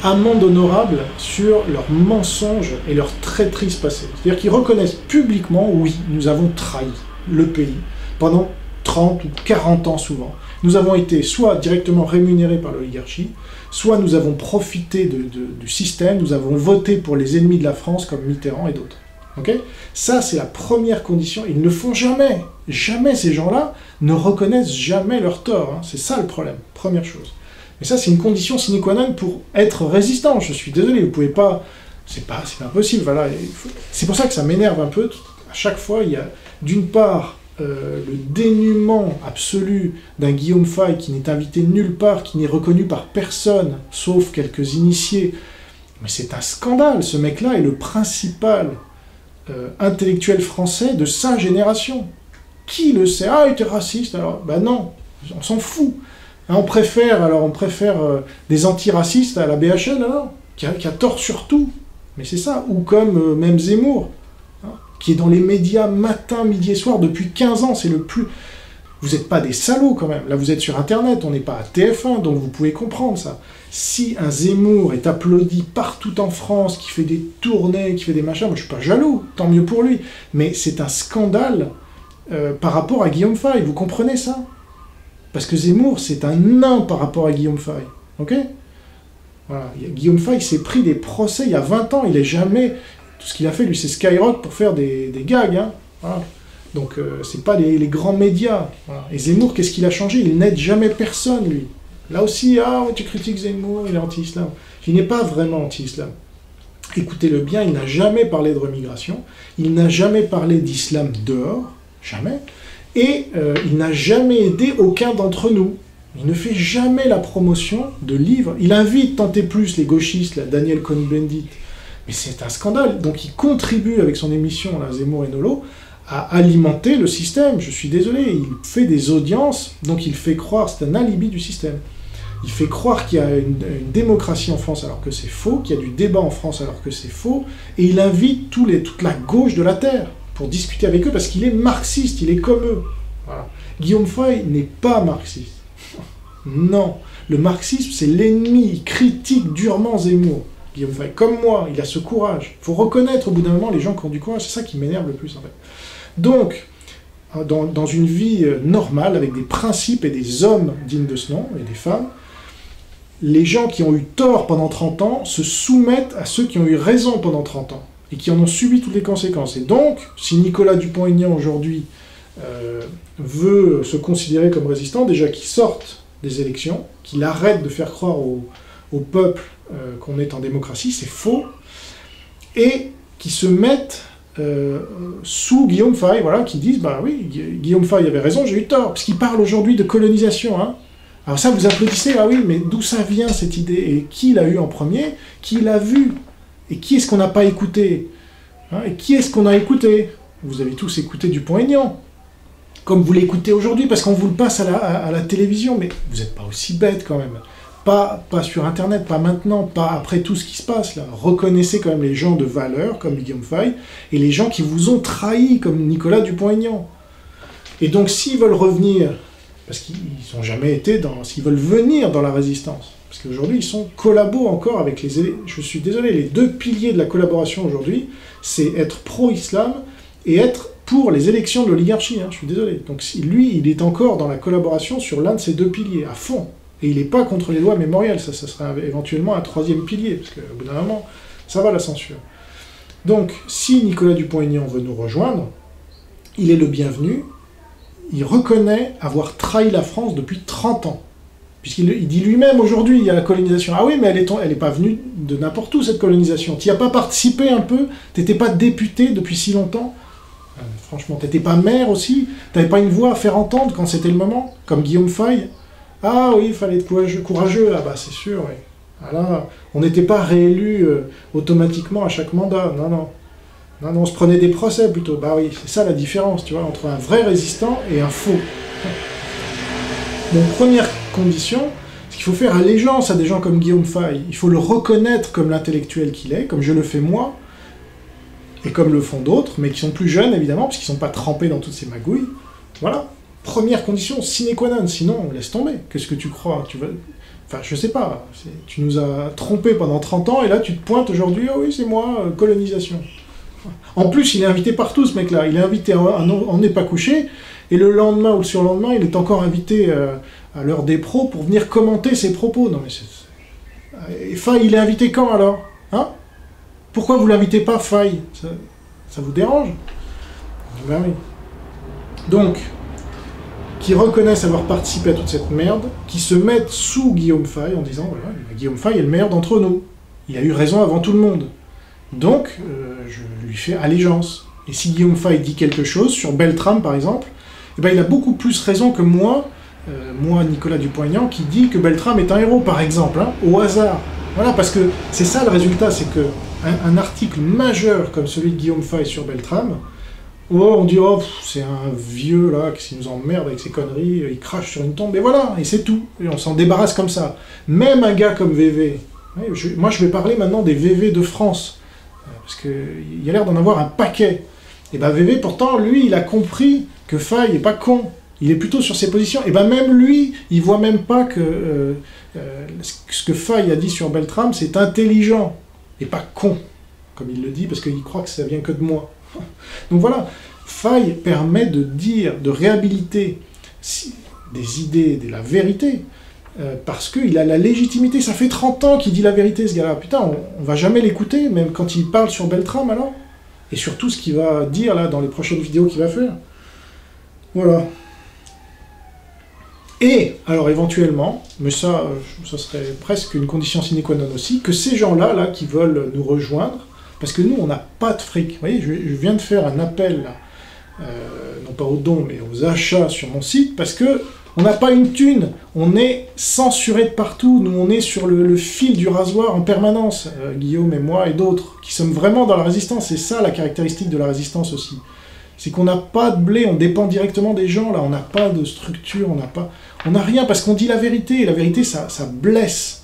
S1: amende honorable sur leurs mensonges et leur traîtrise passée. C'est-à-dire qu'ils reconnaissent publiquement, oui, nous avons trahi le pays pendant 30 ou 40 ans souvent. Nous avons été soit directement rémunérés par l'oligarchie, soit nous avons profité du système, nous avons voté pour les ennemis de la France comme Mitterrand et d'autres. Okay, ça, c'est la première condition. Ils ne font jamais, ces gens-là ne reconnaissent jamais leur tort. Hein. C'est ça le problème, première chose. Mais ça, c'est une condition sine qua non pour être résistant. Je suis désolé, vous pouvez pas... C'est pas possible, voilà. C'est pour ça que ça m'énerve un peu. À chaque fois, il y a, d'une part, le dénuement absolu d'un Guillaume Faye qui n'est invité nulle part, qui n'est reconnu par personne, sauf quelques initiés. Mais c'est un scandale. Ce mec-là est le principal intellectuel français de sa génération. Qui le sait? Ah, il était raciste, alors... Ben non. On s'en fout. Hein, on préfère des antiracistes à la BHL, alors, qui a tort sur tout. Mais c'est ça. Ou comme même Zemmour, hein, qui est dans les médias matin, midi et soir depuis 15 ans. C'est le plus... Vous n'êtes pas des salauds quand même. Là, vous êtes sur Internet, on n'est pas à TF1, donc vous pouvez comprendre ça. Si un Zemmour est applaudi partout en France, qui fait des tournées, qui fait des machins, moi je suis pas jaloux, tant mieux pour lui. Mais c'est un scandale par rapport à Guillaume Fay, vous comprenez ça? Parce que Zemmour, c'est un nain par rapport à Guillaume Fay. Ok? Voilà. Guillaume Fay s'est pris des procès il y a 20 ans, il est jamais... Tout ce qu'il a fait, lui, c'est Skyrock pour faire des gags, hein. Voilà. Donc, c'est pas les grands médias. Voilà. Et Zemmour, qu'est-ce qu'il a changé? Il n'aide jamais personne, lui. Là aussi, tu critiques Zemmour, il est anti-islam. Il n'est pas vraiment anti-islam. Écoutez-le bien, il n'a jamais parlé de remigration, il n'a jamais parlé d'islam dehors, jamais, et il n'a jamais aidé aucun d'entre nous. Il ne fait jamais la promotion de livres. Il invite tant et plus les gauchistes, là, Daniel Cohn-Bendit. Mais c'est un scandale. Donc il contribue avec son émission, là, Zemmour et Nolo, à alimenter le système. Je suis désolé, il fait des audiences, donc il fait croire, c'est un alibi du système. Il fait croire qu'il y a une démocratie en France alors que c'est faux, qu'il y a du débat en France alors que c'est faux, et il invite toute la gauche de la Terre pour discuter avec eux parce qu'il est marxiste, il est comme eux. Voilà. Guillaume Fay n'est pas marxiste. Non. Le marxisme, c'est l'ennemi. Il critique durement Zemmour. Guillaume Fay, comme moi, il a ce courage. Il faut reconnaître au bout d'un moment les gens qui ont du courage, c'est ça qui m'énerve le plus en fait. Donc, dans une vie normale, avec des principes et des hommes dignes de ce nom, et des femmes, les gens qui ont eu tort pendant 30 ans se soumettent à ceux qui ont eu raison pendant 30 ans, et qui en ont subi toutes les conséquences. Et donc, si Nicolas Dupont-Aignan, aujourd'hui, veut se considérer comme résistant, déjà qu'il sorte des élections, qu'il arrête de faire croire au peuple qu'on est en démocratie, c'est faux, et qu'il se mette sous Guillaume Fay, voilà, qui disent, bah oui, Guillaume Fay avait raison, j'ai eu tort, parce qu'il parle aujourd'hui de colonisation, hein. Alors ça, vous applaudissez, ah oui, mais d'où ça vient cette idée? Et qui l'a eu en premier? Qui l'a vu? Et qui est-ce qu'on n'a pas écouté? Hein, et qui est-ce qu'on a écouté? Vous avez tous écouté Dupont-Aignan, comme vous l'écoutez aujourd'hui, parce qu'on vous le passe à la télévision, mais vous n'êtes pas aussi bête quand même. Pas sur Internet, pas maintenant, pas après tout ce qui se passe là. Reconnaissez quand même les gens de valeur, comme Guillaume Fay, et les gens qui vous ont trahi, comme Nicolas Dupont-Aignan. Et donc s'ils veulent revenir, parce qu'ils n'ont jamais été s'ils veulent venir dans la résistance, parce qu'aujourd'hui ils sont collabos encore avec je suis désolé, les deux piliers de la collaboration aujourd'hui, c'est être pro-islam et être pour les élections de l'oligarchie, hein, je suis désolé. Donc lui, il est encore dans la collaboration sur l'un de ces deux piliers, à fond. Et il n'est pas contre les lois mémorielles, ça serait éventuellement un troisième pilier, parce qu'au bout d'un moment, ça va la censure. Donc, si Nicolas Dupont-Aignan veut nous rejoindre, il est le bienvenu, il reconnaît avoir trahi la France depuis 30 ans. Puisqu'il dit lui-même aujourd'hui, il y a la colonisation. Ah oui, mais elle n'est pas venue de n'importe où, cette colonisation. Tu n'y as pas participé un peu? Tu n'étais pas député depuis si longtemps? Franchement, tu n'étais pas maire aussi? Tu n'avais pas une voix à faire entendre quand c'était le moment? Comme Guillaume Fay? Ah oui, il fallait être courageux, ah bah c'est sûr, oui. Ah là, on n'était pas réélu automatiquement à chaque mandat, non, non. Non, non, on se prenait des procès plutôt. Bah oui, c'est ça la différence, tu vois, entre un vrai résistant et un faux. Donc, première condition, c'est qu'il faut faire allégeance à des gens comme Guillaume Fay. Il faut le reconnaître comme l'intellectuel qu'il est, comme je le fais moi, et comme le font d'autres, mais qui sont plus jeunes, évidemment, parce qu'ils ne sont pas trempés dans toutes ces magouilles. Voilà. Première condition, sine qua non, sinon on laisse tomber. Qu'est-ce que tu crois? Enfin, je sais pas, tu nous as trompés pendant 30 ans, et là tu te pointes aujourd'hui, oh oui, c'est moi, colonisation. En plus, il est invité partout, ce mec-là. Il est invité en n'est pas couché, et le lendemain ou le surlendemain, il est encore invité à l'heure des pros pour venir commenter ses propos. Non mais et Fay, il est invité quand alors? Hein? Pourquoi vous l'invitez pas, Fay? Ça vous dérange? Ben oui. Donc, qui reconnaissent avoir participé à toute cette merde, qui se mettent sous Guillaume Fay en disant, voilà, Guillaume Fay est le meilleur d'entre nous. Il a eu raison avant tout le monde. Donc, je lui fais allégeance. Et si Guillaume Fay dit quelque chose, sur Beltrame par exemple, eh ben, il a beaucoup plus raison que moi, Nicolas Dupont-Aignan, qui dit que Beltrame est un héros, par exemple, hein, au hasard. Voilà, parce que c'est ça le résultat, c'est que un article majeur comme celui de Guillaume Fay sur Beltrame, Oh, on dit, oh, c'est un vieux, là, qui nous emmerde avec ses conneries, il crache sur une tombe, et voilà, et c'est tout. Et on s'en débarrasse comme ça. Même un gars comme VV, moi je vais parler maintenant des VV de France, parce qu'il y a l'air d'en avoir un paquet. Et ben VV, pourtant, lui, il a compris que Faye est pas con. Il est plutôt sur ses positions. Et ben même lui, il voit même pas que ce que Faye a dit sur Beltrame, c'est intelligent, et pas con, comme il le dit, parce qu'il croit que ça vient que de moi. Donc voilà, Faye permet de dire, de réhabiliter des idées, de la vérité, parce qu'il a la légitimité. Ça fait 30 ans qu'il dit la vérité, ce gars-là. Putain, on va jamais l'écouter, même quand il parle sur Beltrame, alors. Et surtout ce qu'il va dire, là, dans les prochaines vidéos qu'il va faire. Voilà. Et, alors éventuellement, mais ça serait presque une condition sine qua non aussi, que ces gens-là, là, qui veulent nous rejoindre, parce que nous, on n'a pas de fric. Vous voyez, je viens de faire un appel, là, non pas aux dons, mais aux achats sur mon site, parce que on n'a pas une thune, on est censuré de partout, nous on est sur le fil du rasoir en permanence, Guillaume et moi et d'autres, qui sommes vraiment dans la résistance. C'est ça la caractéristique de la résistance aussi. C'est qu'on n'a pas de blé, on dépend directement des gens, là, on n'a pas de structure, on n'a rien, parce qu'on dit la vérité, et la vérité ça blesse.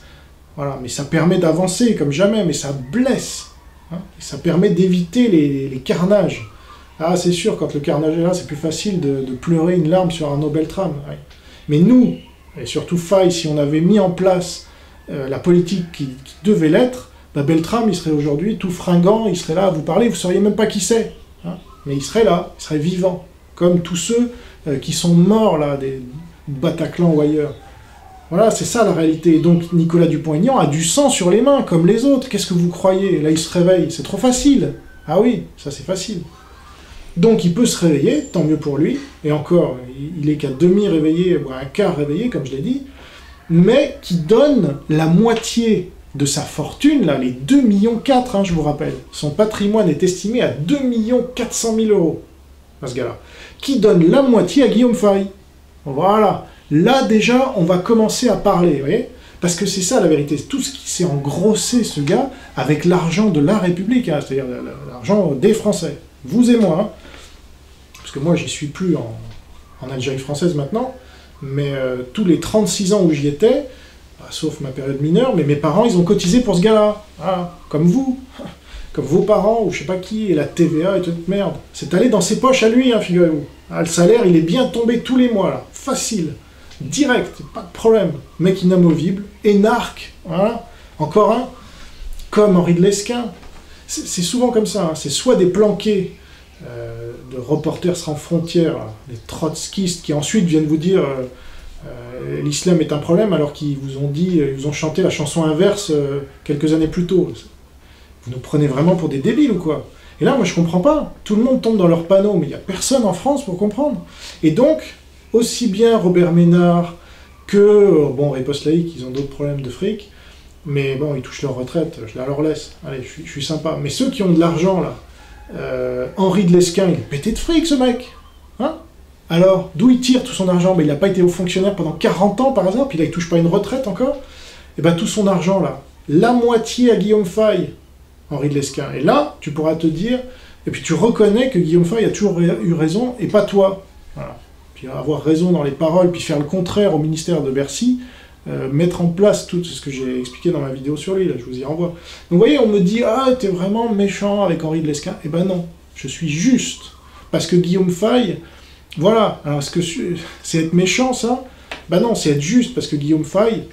S1: Voilà, mais ça permet d'avancer comme jamais, mais ça blesse. Hein, et ça permet d'éviter les carnages. Ah, c'est sûr, quand le carnage est là, c'est plus facile de pleurer une larme sur Arnaud Beltrame. Ouais. Mais nous, et surtout Faye, si on avait mis en place la politique qui devait l'être, bah Beltrame, il serait aujourd'hui tout fringant, il serait là à vous parler, vous ne sauriez même pas qui c'est. Hein, mais il serait là, il serait vivant. Comme tous ceux qui sont morts, là, des Bataclan ou ailleurs. Voilà, c'est ça la réalité. Donc Nicolas Dupont-Aignan a du sang sur les mains, comme les autres. Qu'est-ce que vous croyez? Là, il se réveille. C'est trop facile. Ah oui, ça c'est facile. Donc il peut se réveiller, tant mieux pour lui. Et encore, il est qu'à demi réveillé, ou à un quart réveillé, comme je l'ai dit. Mais qui donne la moitié de sa fortune, là, les 2,4 millions, hein, je vous rappelle. Son patrimoine est estimé à 2,4 millions à ce gars-là. Qui donne la moitié à Guillaume Faye. Voilà. Là, déjà, on va commencer à parler, vous voyez? Parce que c'est ça, la vérité. Tout ce qui s'est engrossé, ce gars, avec l'argent de la République, hein, c'est-à-dire l'argent des Français. Vous et moi, hein. Parce que moi, j'y suis plus en Algérie française maintenant, mais tous les 36 ans où j'y étais, bah, sauf ma période mineure, mais mes parents, ils ont cotisé pour ce gars-là. Voilà. Comme vous, comme vos parents, ou je sais pas qui, et la TVA et toute merde. C'est allé dans ses poches à lui, hein, figurez-vous. Ah, le salaire, il est bien tombé tous les mois, là. Facile. Direct, pas de problème. Mec inamovible, énarque, voilà. Encore un, comme Henri de Lesquen. C'est souvent comme ça, hein. C'est soit des planqués de Reporters sans frontières, là, des trotskistes qui ensuite viennent vous dire l'islam est un problème, alors qu'ils vous ont dit, ils vous ont chanté la chanson inverse quelques années plus tôt. Vous nous prenez vraiment pour des débiles ou quoi? Et là, moi, je comprends pas. Tout le monde tombe dans leur panneau, mais il n'y a personne en France pour comprendre. Et donc, aussi bien Robert Ménard que, bon, Riposte Laïque, ils ont d'autres problèmes de fric, mais bon, ils touchent leur retraite, je la leur laisse. Allez, je suis sympa. Mais ceux qui ont de l'argent, là, Henri de Lesquen, il est pété de fric, ce mec. Hein? Alors, d'où il tire tout son argent? Mais il n'a pas été haut fonctionnaire pendant 40 ans, par exemple, puis là, il touche pas une retraite encore. Et bien, tout son argent, là, la moitié à Guillaume Faye, Henri de Lesquen. Et là, tu pourras te dire, et puis tu reconnais que Guillaume Faye a toujours eu raison, et pas toi. Voilà. Puis avoir raison dans les paroles, puis faire le contraire au ministère de Bercy, mettre en place tout ce que j'ai expliqué dans ma vidéo sur lui, là, je vous y renvoie. Donc vous voyez, on me dit, ah, t'es vraiment méchant avec Henri de Lesquen. Eh ben non, je suis juste. Parce que Guillaume Faye, voilà, alors est-ce que c'est être méchant, ça? Ben non, c'est être juste, parce que Guillaume Faye,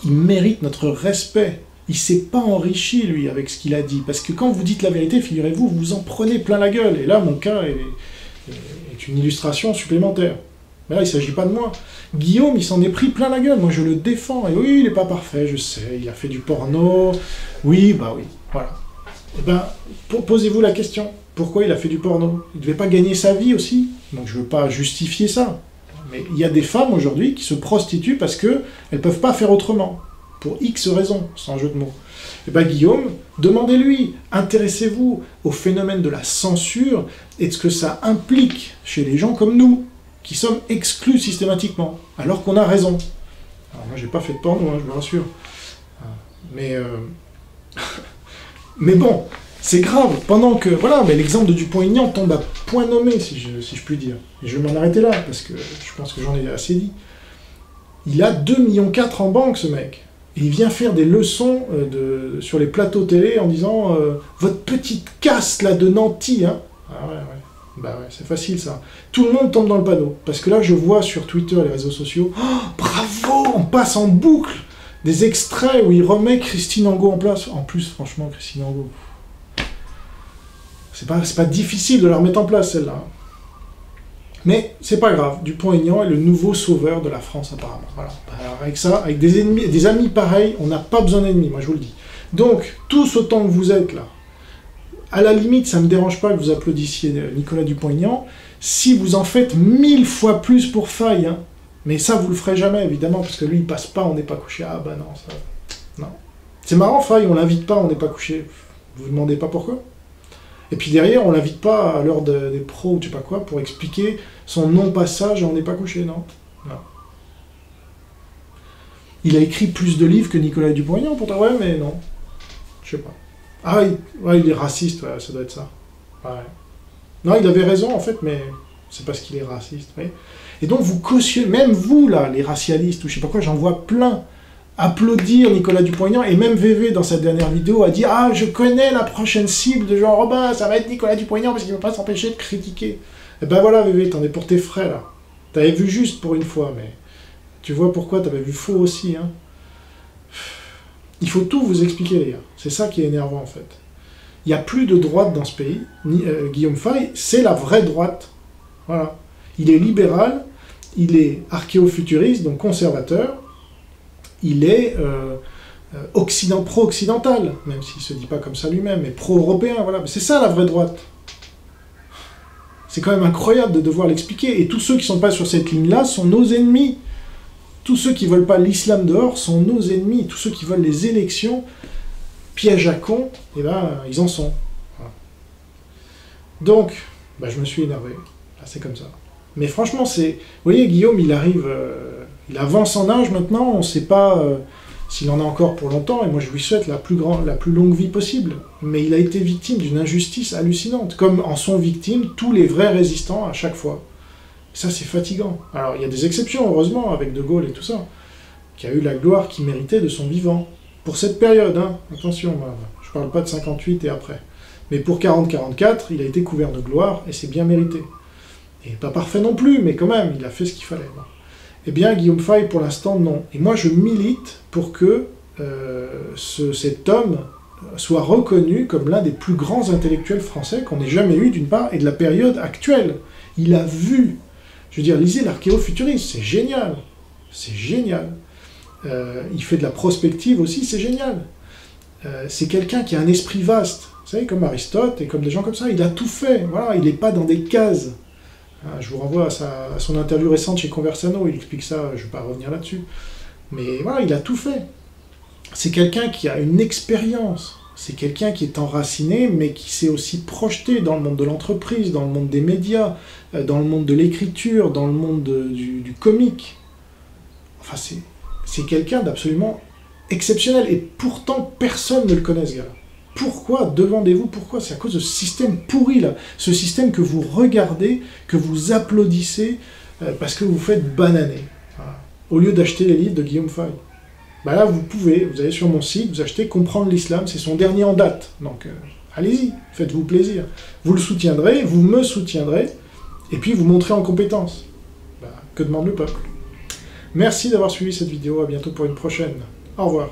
S1: il mérite notre respect. Il s'est pas enrichi, lui, avec ce qu'il a dit. Parce que quand vous dites la vérité, figurez-vous, vous en prenez plein la gueule. Et là, mon cas est une illustration supplémentaire. Mais là, il ne s'agit pas de moi. Guillaume, il s'en est pris plein la gueule. Moi, je le défends. Et oui, il n'est pas parfait, je sais. Il a fait du porno. Oui, bah oui. Voilà. Eh ben, posez-vous la question. Pourquoi il a fait du porno? Il ne devait pas gagner sa vie aussi. Donc, je ne veux pas justifier ça. Mais il y a des femmes, aujourd'hui, qui se prostituent parce qu'elles ne peuvent pas faire autrement. Pour X raisons, sans jeu de mots. Eh bien, Guillaume, demandez-lui, intéressez-vous au phénomène de la censure et de ce que ça implique chez les gens comme nous, qui sommes exclus systématiquement, alors qu'on a raison. Alors moi, j'ai pas fait de porno, hein, je vous rassure. Mais bon, C'est grave, pendant que, voilà, mais l'exemple de Dupont-Aignan tombe à point nommé, si je puis dire. Et je vais m'en arrêter là, parce que je pense que j'en ai assez dit. Il a 2,4 millions en banque, ce mec. Et il vient faire des leçons sur les plateaux télé en disant votre petite casse, là, de Nanty, hein. Ah ouais, ouais. Bah ouais, c'est facile, ça. Tout le monde tombe dans le panneau. Parce que là, je vois sur Twitter, les réseaux sociaux, oh, bravo, on passe en boucle des extraits où il remet Christine Angot en place. En plus, franchement, Christine Angot... C'est pas difficile de la remettre en place, celle-là. Mais c'est pas grave. Dupont-Aignan est le nouveau sauveur de la France, apparemment. Voilà. Alors, avec ça, avec des amis pareils, on n'a pas besoin d'ennemis, moi je vous le dis. Donc, tous autant que vous êtes là, à la limite, ça ne me dérange pas que vous applaudissiez Nicolas Dupont-Aignan, si vous en faites 1000 fois plus pour Faye, hein. Mais ça, vous le ferez jamais, évidemment, parce que lui, il passe pas, on n'est pas couché. Ah bah non, ça... Non. C'est marrant, Faye, on l'invite pas, on n'est pas couché. Vous vous demandez pas pourquoi? Et puis derrière, on l'invite pas à l'heure des pros ou je sais pas quoi pour expliquer son non-passage à On n'est pas couché, non. Non. Il a écrit plus de livres que Nicolas Dupont-Aignan, pourtant, ouais, mais non. Je sais pas. Ah, il est raciste, ouais, ça doit être ça. Ouais. Non, il avait raison, en fait, mais c'est parce qu'il est raciste, oui. Et donc, vous cautionnez, même vous, là, les racialistes, ou je sais pas quoi, j'en vois plein, applaudir Nicolas Dupont-Aignan, et même VV, dans sa dernière vidéo, a dit « Ah, je connais la prochaine cible de Jean Robin, ça va être Nicolas Dupont-Aignan, parce qu'il ne va pas s'empêcher de critiquer. » Et ben voilà, VV, t'en es pour tes frais, là. T'avais vu juste pour une fois, mais tu vois pourquoi t'avais vu faux aussi, hein. Il faut tout vous expliquer, les gars. C'est ça qui est énervant, en fait. Il n'y a plus de droite dans ce pays. Guillaume Faye, c'est la vraie droite. Voilà. Il est libéral, il est archéofuturiste, donc conservateur, il est pro-occidental, même s'il ne se dit pas comme ça lui-même, mais pro-européen, voilà. C'est ça la vraie droite. C'est quand même incroyable de devoir l'expliquer. Et tous ceux qui ne sont pas sur cette ligne-là sont nos ennemis. Tous ceux qui ne veulent pas l'islam dehors sont nos ennemis. Tous ceux qui veulent les élections, piège à con, eh ben, ils en sont. Voilà. Donc, bah, je me suis énervé. Là, c'est comme ça. Mais franchement, c'est... Vous voyez, Guillaume, il arrive... il avance en âge maintenant, on ne sait pas s'il en a encore pour longtemps, et moi je lui souhaite la plus longue vie possible. Mais il a été victime d'une injustice hallucinante, comme en sont victimes tous les vrais résistants à chaque fois. Ça, c'est fatigant. Alors, il y a des exceptions, heureusement, avec De Gaulle et tout ça, qui a eu la gloire qu'il méritait de son vivant. Pour cette période, hein, attention, je ne parle pas de 58 et après. Mais pour 40-44, il a été couvert de gloire, et c'est bien mérité. Et pas parfait non plus, mais quand même, il a fait ce qu'il fallait. Bon. Eh bien, Guillaume Faye, pour l'instant, non. Et moi, je milite pour que cet homme soit reconnu comme l'un des plus grands intellectuels français qu'on ait jamais eu, d'une part, et de la période actuelle. Il a vu... Je veux dire, lisez l'archéofuturisme, c'est génial. C'est génial. Il fait de la prospective aussi, c'est génial. C'est quelqu'un qui a un esprit vaste. Vous savez, comme Aristote et comme des gens comme ça, il a tout fait. Voilà, il n'est pas dans des cases. Je vous renvoie à son interview récente chez Conversano, il explique ça, je ne vais pas revenir là-dessus. Mais voilà, il a tout fait. C'est quelqu'un qui a une expérience. C'est quelqu'un qui est enraciné, mais qui s'est aussi projeté dans le monde de l'entreprise, dans le monde des médias, dans le monde de l'écriture, dans le monde du comique. Enfin, c'est quelqu'un d'absolument exceptionnel. Et pourtant, personne ne le connaît, ce gars-là. Pourquoi? Demandez-vous pourquoi. C'est à cause de ce système pourri, là. Ce système que vous regardez, que vous applaudissez, parce que vous faites bananer. Voilà. Au lieu d'acheter les livres de Guillaume Faye. Bah là, vous allez sur mon site, vous achetez Comprendre l'islam, c'est son dernier en date. Donc, allez-y, faites-vous plaisir. Vous le soutiendrez, vous me soutiendrez, et puis vous montrez en compétence. Bah, que demande le peuple? Merci d'avoir suivi cette vidéo, à bientôt pour une prochaine. Au revoir.